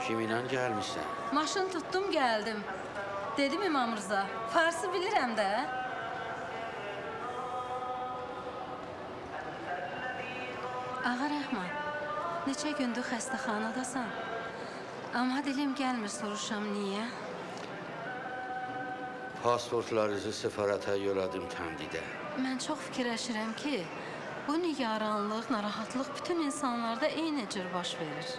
Kiminlə gəlmişsən? Maşın tutdum, gəldim. Dedim İmam Rıza, Farsı bilirəm də. Ağa Rəhman, neçə gündür xəstəxanadasan. Amma dilim gəlmir, soruşam niyə? Pasportlarınızı səfarətə yolladım təndidə. Mən çox fikirləşirəm ki, bu nigaranlıq, narahatlıq bütün insanlarda eyni cür baş verir.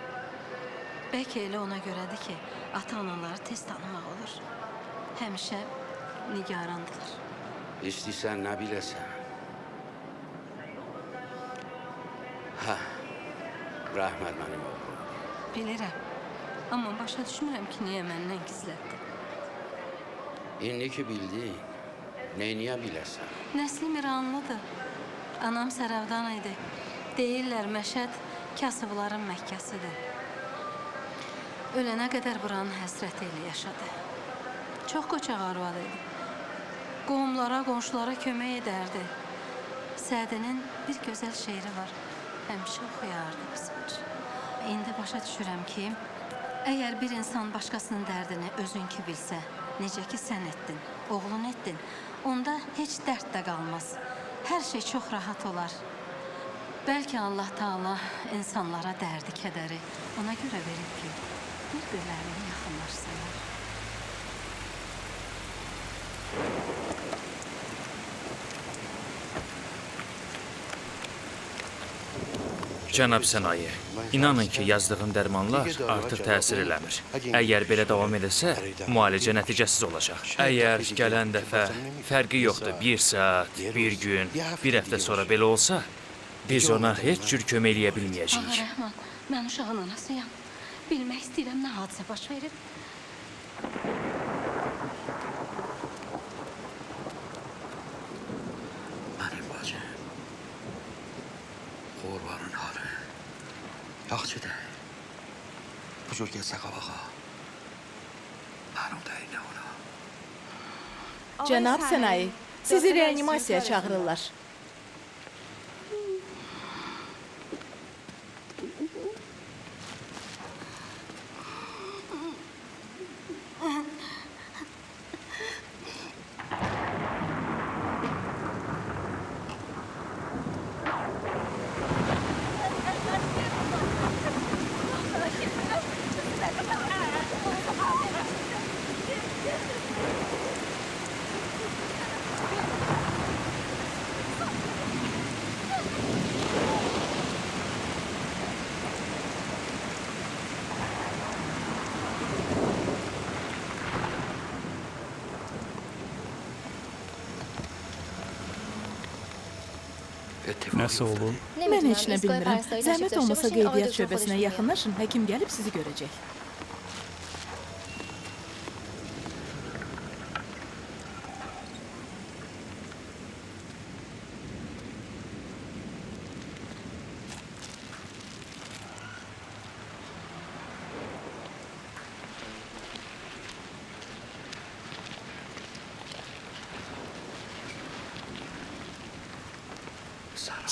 Bəlkə elə ona görədir ki, ata-anaları tez tanımaq olur. Həmişə nigarandılar. İstəyirsən, nə biləsən? Hə, Rəhmət mənim oğlum. Bilirəm, amma başa düşmürəm ki, niyə məndən gizlətdi. İndi ki bildin, neyniyə biləsən? Nəslim İranlıdır. Anam Sərəvdan idi. Deyirlər, Məşəd kasıbların Məkkəsidir. Ölənə qədər buranın həsrəti ilə yaşadı. Çox qoçaq arvad idi. Qohumlara, qonşulara kömək edərdi. Sədinin bir gözəl şeiri var. Həmişə oxuyardı bizim üçün. İndi başa düşürəm ki, əgər bir insan başqasının dərdini özünki bilsə, necə ki sən etdin, oğlun etdin, onda heç dərd də qalmaz. Hər şey çox rahat olar. Bəlkə Allah Taala insanlara dərdi, kədəri ona görə verib ki, bir-birlərini yaxınlaşsınlar. Cənab Sənaye, inanın ki, yazdığım dərmanlar artıq təsir eləmir. Əgər belə davam edəsə, müalicə nəticəsiz olacaq. Əgər gələn dəfə fərqi yoxdur, 1 saat, 1 gün, 1 həftə sonra belə olsa, biz ona heç cür kömək eləyə bilməyəcəyik. Ağa Rəhman, mən uşağın anasıyam. Bilmək istəyirəm nə hadisə baş verib. Mənim bacım, Qurbanın halı. Yaxşıdır. Bu cür gəlsə qabağa. Mənim deyinə ona. Cənab Sənayi, sizi reanimasiyaya çağırırlar. Nəsə olub? Mən heç nə bilmirəm. Zəhmət olmasa qeydiyyat şöbəsinə yaxınlaşın, həkim gəlib sizi görəcək.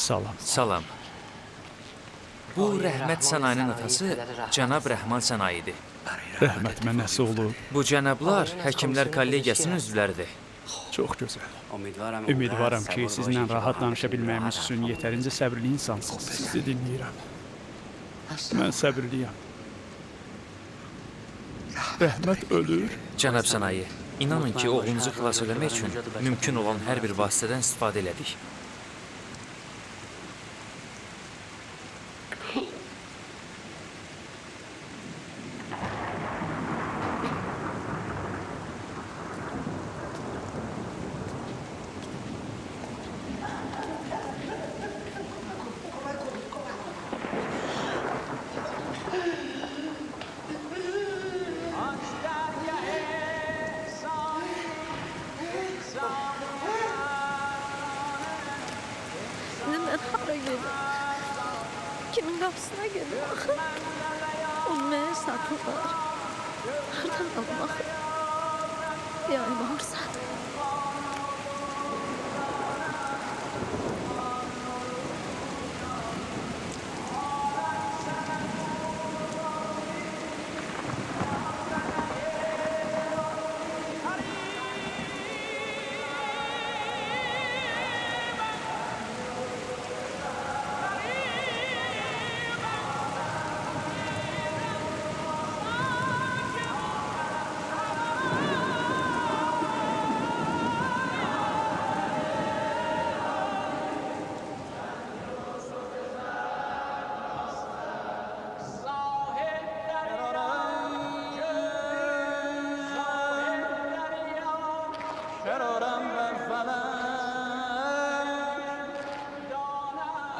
Salam. Salam. Bu Rəhmət Sənayinin atası cənab Rəhman Sənayidir. Rəhmət mənəsi olub. Bu cənablar həkimlər kollegiyasının üzvləridir. Çox gözəl. Ümidvaram ki, sizinlə rahat danışa bilməyimiz üçün yetərincə səbirli insansınız. Sizi dinləyirəm. Mən səbirliyəm. Rəhmət ölür. Cənab Sənayi, inanın ki, oğlunuzu xilas eləmək üçün mümkün olan hər bir vasitədən istifadə elədik. Kimin qapısına gedir axı? Onu mənə satırlar. Hardan almaq? Yəni varsa.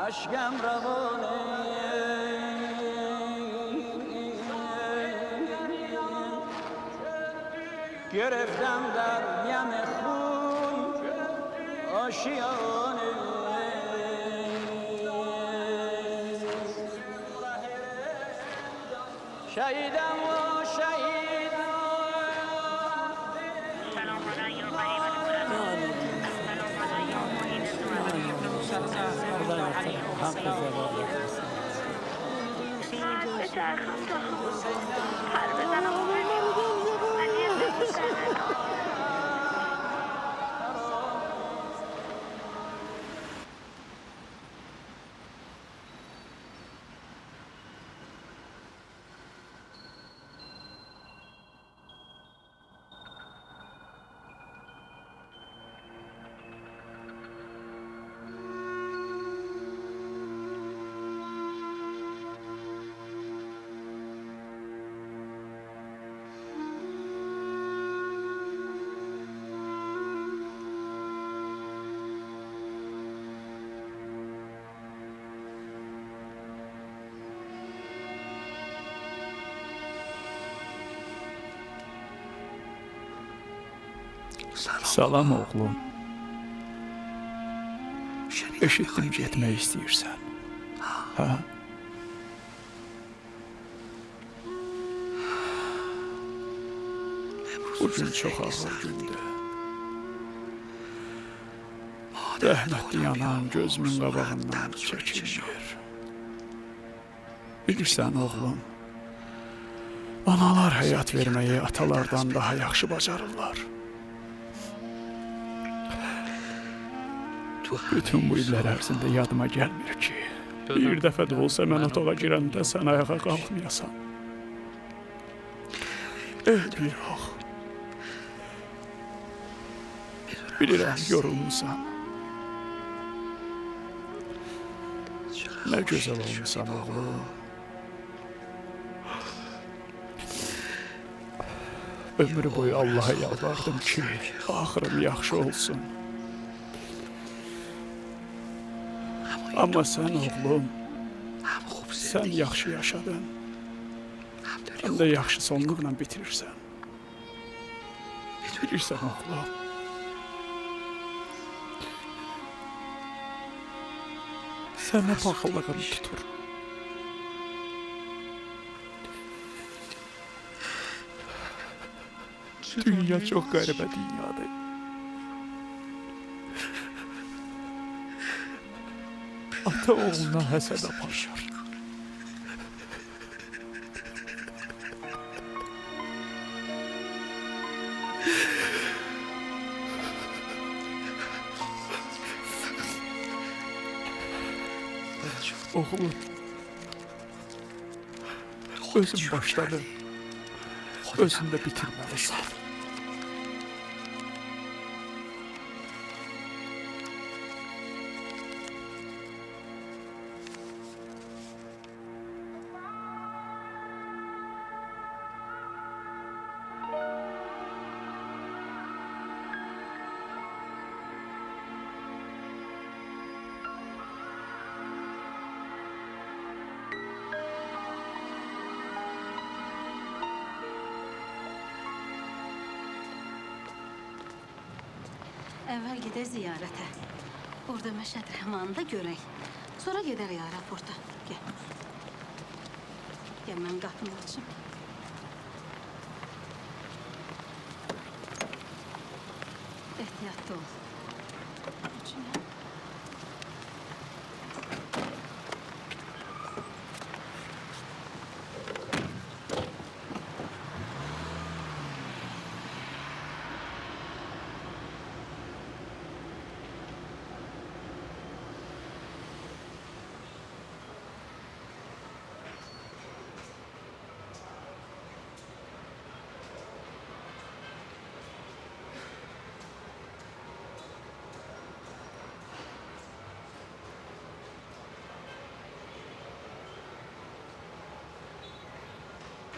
اشکم روانه گرفتم در یم خون آشیانه شهیدم و شهیدم Salam oğlum. Eşitdim getmək istəyirsən. Ha? Bugün çox ağır gündür. Rəhmətli anam gözümün qabağından çəkilmir. Bilirsən oğlum, analar həyat verməyi atalardan daha yaxşı bacarırlar. Bütün bu illər ərzində yadıma gəlmir ki, bir dəfə də olsa mən otağa girəndə sən ayağa qalxmayasan. Bir ox. Bilirəm, yorulmusan. Nə gözəl olmusan oğlum. Ömür boyu Allaha yalvardım ki, axırım yaxşı olsun. Amma sən oğlum, sən yaxşı yaşadın. Həm də yaxşı sonluqla bitirirsən. Bilirsən oğlum. Sənə baxıllığım tutur. Dünya çox qəribə dünyadır. Ata oğluna həsəd aparır. Oğlum, özün başladın, özün də bitirməlisən. Əvvəl gedər ziyarətə. Orada Məşəd Rəhmanı da görək. Sonra gedərik aeroporta. Gəl. Gəl, mən qapını açım. Ehtiyatlı ol.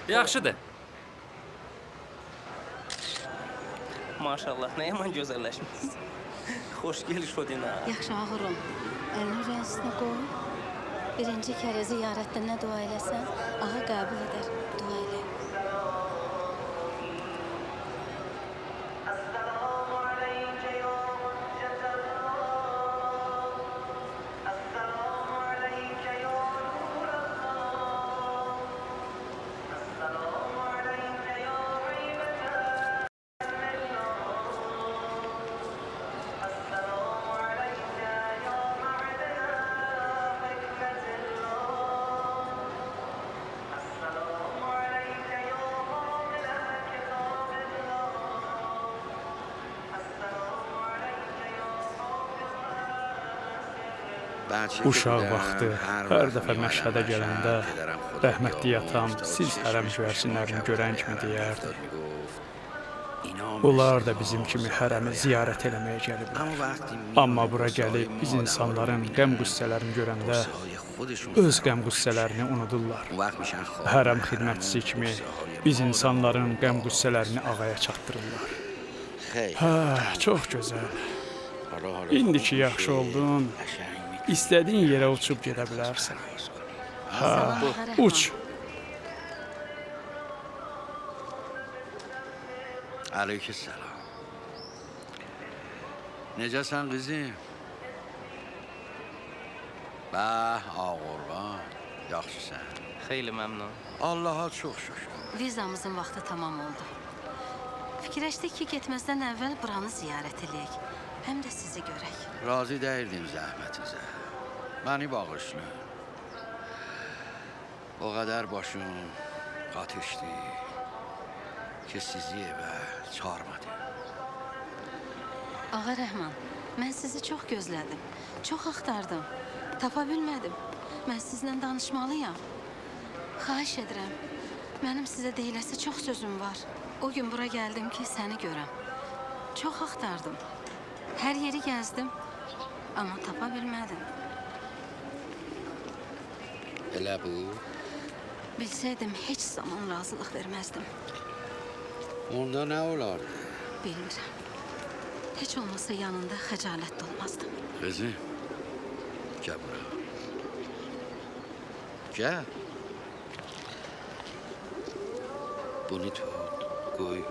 Yaxşıdır. Maşallah, nə yaman gözəlləşmişsiniz. Xoş gəliş Fodina. Yaxşı ağırım. Əlini rəisinə qoy. Birinci kərə ziyarətdə nə dua eləsən, ağa qəbul edər. Dua elə. Uşaq vaxtı hər dəfə Məşhədə gələndə rəhmətli atam siz hərəm göyərçinlərini görən kimi deyərdi. Onlar da bizim kimi hərəmi ziyarət eləməyə gəliblər. Amma bura gəlib biz insanların qəm-qüssələrini görəndə öz qəm-qüssələrini unudurlar. Hərəm xidmətçisi kimi biz insanların qəm-qüssələrini ağaya çatdırırlar. Hə, çox gözəl. İndiki yaxşı oldun. İstədiyin yerə uçub gedə bilərsən. Hə, uç. Aleykümselam. Necəsən qızım? Bəh, ağurban, yaxşısən. Xeyli məmnun. Allaha çox şükür. Vizamızın vaxtı tamam oldu. Fikirləşdik ki, getməzdən əvvəl buranı ziyarət eləyək. Həm də sizi görək. Razı deyildim zəhmətinizə. Məni bağışlı. O qədər başım qatışdı ki, sizi evə çağırmadım. Ağa Rəhman, mən sizi çox gözlədim. Çox axtardım. Tapa bilmədim. Mən sizinlə danışmalıyam. Xahiş edirəm. Mənim sizə deyiləsi çox sözüm var. O gün bura gəldim ki, səni görəm. Çox axtardım. Hər yeri gəzdim, amma tapa bilmədim. Elə bu? Bilsəydim, heç zaman razılıq verməzdim. Onda nə olardı? Bilmirəm. Heç olmasa yanında xəcalət də olmazdım. Qızım, Gəl bura. Gəl. Bunu tut, qoy.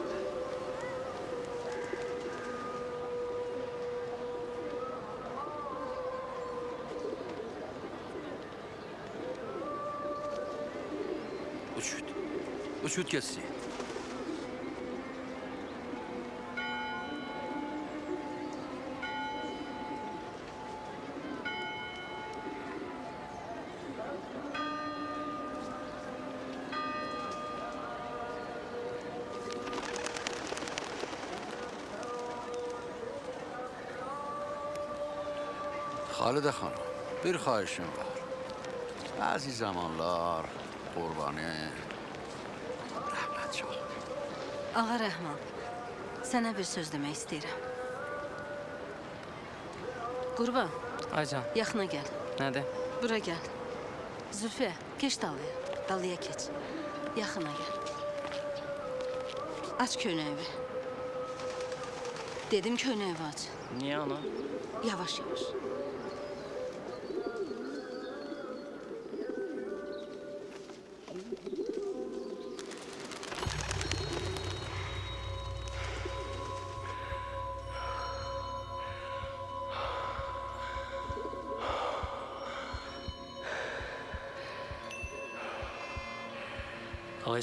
Uçut. Uçut geçsin. Xalidə xanım, bir xahişim var. Bəzi zamanlar Qurbanı rəhmət çox. Ağa Rəhman, sənə bir söz demək istəyirəm. Qurban, Aycan, yaxına gəl. nədir? Bura gəl. Zülfiyə, keç dalıya. Dalıya keç. Yaxına gəl. Aç köynəyi. Dedim köynəyi aç. Niyə ana? Yavaş yavaş.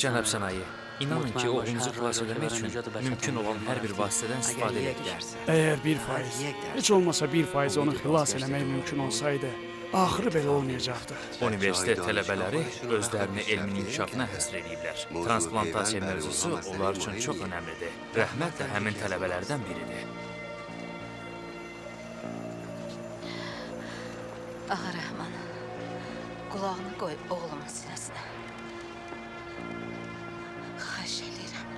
Cənab sənaye, inanın ki, oğlunuzu xilas eləmək üçün mümkün olan hər bir vasitədən istifadə edirik. Əgər 1%, heç olmasa 1% onu xilas eləmək mümkün olsaydı, axırı belə olmayacaqdı. Universitet tələbələri özlərini elmin inkişafına həsr ediblər. Transplantasiya mövzusu onlar üçün çox önəmlidir. Rəhmət də həmin tələbələrdən biridir. Ağa Rəhman, qulağını qoy oğlumun sinəsinə. Xahiş edirəm.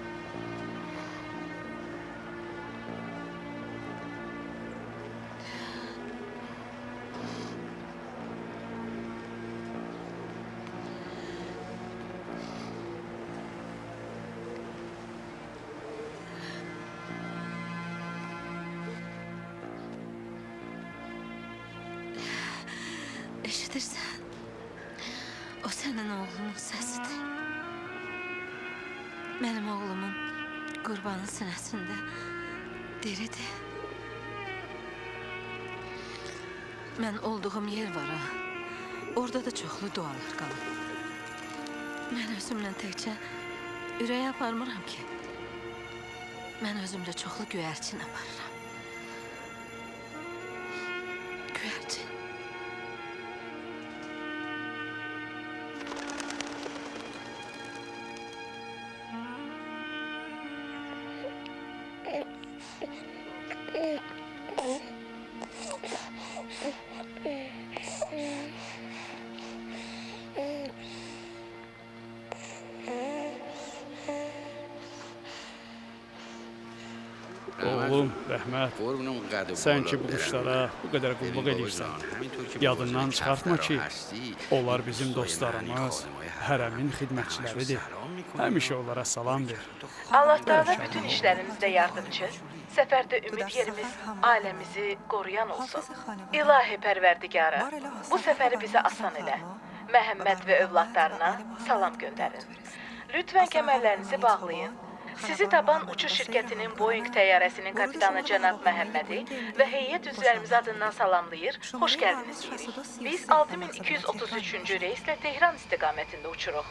Eşidirsən? O sənin oğlunun səsidir. Mənim oğlumun Qurbanın sinəsində diridir. Mən olduğum yer var ha. Orada da çoxlu dualar qalıb. Mən özümlə təkcə ürək aparmıram ki. Mən özümlə çoxlu göyərçin aparıram. Göyərçin. Oğlum, Rəhmət, sən ki bu quşlara bu qədər qulluq edirsən, yadından çıxartma ki, onlar bizim dostlarımız, hərəmin xidmətçiləridir. Həmişə onlara salam ver. Allah'tan bütün işlərimizdə yardımcı, səfərdə ümid yerimiz ailəmizi qoruyan olsun. İlahi pərverdigara, bu səfəri bizə asan elə. Məhəmməd və övladlarına salam göndərin. Lütfən kəmərlərinizi bağlayın. Sizi taban uçuş şirkətinin Boeing təyyarəsinin kapitanı cənab Məhəmmədi və heyət üzvlərimiz adından salamlayır, xoş gəldiniz deyirik. Biz 6233-cü reyslə Tehran istiqamətində uçuruq.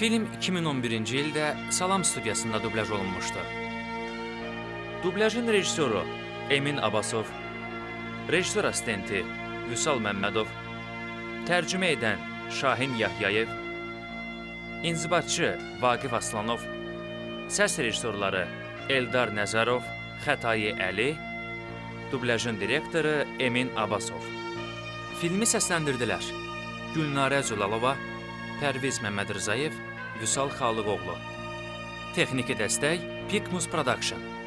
Film 2011-ci ildə Salam studiyasında dubləj olunmuşdu. Dubləjin rejissoru Emin Abbasov, rejissor assistenti Vüsal Məmmədov, tərcümə edən Şahin Yahyayev, inzibatçı Vaqif Aslanov, səs rejissorları Eldar Nəzərov, Xətayi Əli, Dublyajın direktoru Emin Abbasov. Filmi səsləndirdilər. Gülnarə Zülalova, Pərviz Məmmədrzayev, Vüsal Xalıqoğlu. Texniki dəstək Pikmus Production.